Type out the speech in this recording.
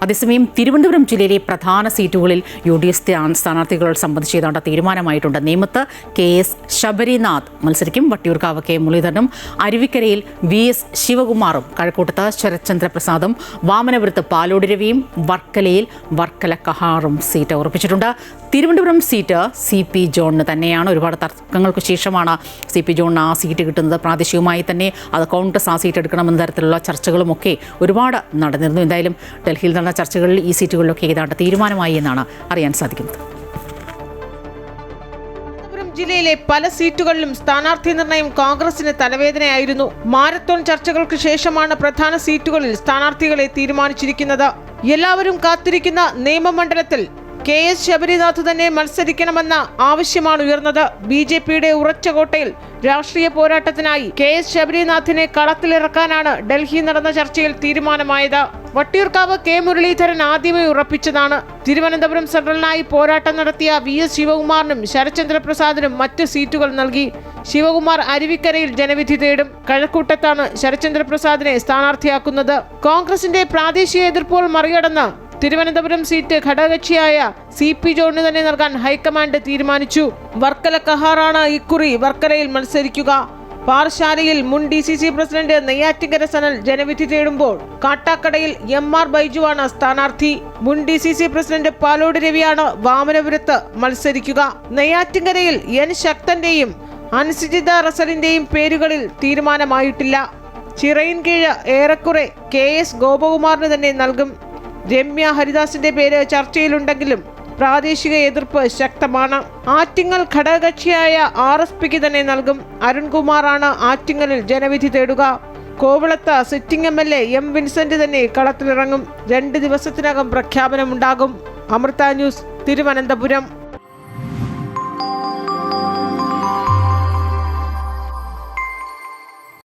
അതേസമയം തിരുവനന്തപുരം ജില്ലയിലെ പ്രധാന സീറ്റുകളിൽ UDF സ്ഥാനാർത്ഥികൾ സംബന്ധിച്ച് ഏതാണ്ട് തീരുമാനമായിട്ടുണ്ട്. നേമത്ത് KS ശബരിനാഥ് മത്സരിക്കും. വട്ടിയൂർക്കാവ് K മുരളീധരനും, അരുവിക്കരയിൽ VS ശിവകുമാറും, കഴക്കൂട്ടത്ത് ശരത്ചന്ദ്ര പ്രസാദും, വാമനപുരത്ത് പാലോട് രവിയും, വർക്കലയിൽ വർക്കല കഹാറും സീറ്റ് ഉറപ്പിച്ചിട്ടുണ്ട്. തിരുവനന്തപുരം സീറ്റ് CP ജോണിന് തന്നെയാണ്. ഒരുപാട് തർക്കങ്ങൾക്ക് ശേഷമാണ് CP ജോണിന് ആ സീറ്റ് കിട്ടുന്നത്. പ്രാദേശികമായി തന്നെ അത് കോൺഗ്രസ് ആ സീറ്റ് എടുക്കണമെന്ന തരത്തിലുള്ള ചർച്ചകളുമൊക്കെ ഒരുപാട് നടന്നിരുന്നു. എന്തായാലും ഡൽഹിയിൽ നടന്ന ചർച്ചകളിൽ ഈ സീറ്റുകളിലൊക്കെ ഏതാണ്ട് തീരുമാനമായി എന്നാണ് അറിയാൻ സാധിക്കുന്നത്. ജില്ലയിലെ പല സീറ്റുകളിലും സ്ഥാനാർത്ഥി നിർണയം കോൺഗ്രസിന് തലവേദനയായിരുന്നു. മാരത്തോൺ ചർച്ചകൾക്ക് ശേഷമാണ് പ്രധാന സീറ്റുകളിൽ സ്ഥാനാർത്ഥികളെ തീരുമാനിച്ചിരിക്കുന്നത്. എല്ലാവരും കാത്തിരിക്കുന്ന നിയമമണ്ഡലത്തിൽ KS ശബരിനാഥ് തന്നെ മത്സരിക്കണമെന്ന ആവശ്യമാണ് ഉയർന്നത്. BJPയുടെ ഉറച്ച കോട്ടയിൽ രാഷ്ട്രീയ പോരാട്ടത്തിനായി KS ശബരിനാഥിനെ കളത്തിലിറക്കാനാണ് ഡൽഹി നടന്ന ചർച്ചയിൽ തീരുമാനമായത്. വട്ടിയൂർക്കാവ് K മുരളീധരൻ ആദ്യമേ ഉറപ്പിച്ചതാണ്. തിരുവനന്തപുരം സെൻട്രലിനായി പോരാട്ടം നടത്തിയ VS ശിവകുമാറിനും ശരത്ചന്ദ്ര പ്രസാദിനും മറ്റ് സീറ്റുകൾ നൽകി. ശിവകുമാർ അരുവിക്കരയിൽ ജനവിധി തേടും. കഴക്കൂട്ടത്താണ് ശരത്ചന്ദ്ര പ്രസാദിനെ സ്ഥാനാർത്ഥിയാക്കുന്നത്. കോൺഗ്രസിന്റെ പ്രാദേശിക എതിർപ്പുകൾ മറികടന്ന് തിരുവനന്തപുരം സീറ്റ് ഘടകകക്ഷിയായ CP ജോണിന് തന്നെ നൽകാൻ ഹൈക്കമാൻഡ് തീരുമാനിച്ചു. വർക്കല കഹാറാണ് ഇക്കുറി വർക്കലയിൽ മത്സരിക്കുക. പാറശാലയിൽ മുൻ DCC പ്രസിഡന്റ് നെയ്യാറ്റിങ്കര സനൽ ജനവിധി തേടുമ്പോൾ കാട്ടാക്കടയിൽ MR ബൈജുവാണ് സ്ഥാനാർത്ഥി. മുൻ DCC പ്രസിഡന്റ് പാലോട് രവിയാണ് വാമനപുരത്ത് മത്സരിക്കുക. നെയ്യാറ്റിങ്കരയിൽ N ശക്തന്റെയും അനുസുജിത റസലിന്റെയും പേരുകളിൽ തീരുമാനമായിട്ടില്ല. ചിറയിൻകീഴ് ഏറെക്കുറെ KS ഗോപകുമാറിന് തന്നെ നൽകും. രമ്യ ഹരിദാസിന്റെ പേര് ചർച്ചയിലുണ്ടെങ്കിലും പ്രാദേശിക എതിർപ്പ് ശക്തമാണ്. ആറ്റിങ്ങൽ ഘടകകക്ഷിയായ RSPക്ക് തന്നെ നൽകും. അരുൺകുമാറാണ് ആറ്റിങ്ങലിൽ ജനവിധി തേടുക. കോവളത്ത് സിറ്റിംഗ് MLA M വിൻസെന്റ് തന്നെ കളത്തിലിറങ്ങും. 2 ദിവസത്തിനകം പ്രഖ്യാപനമുണ്ടാകും. അമൃത ന്യൂസ്, തിരുവനന്തപുരം.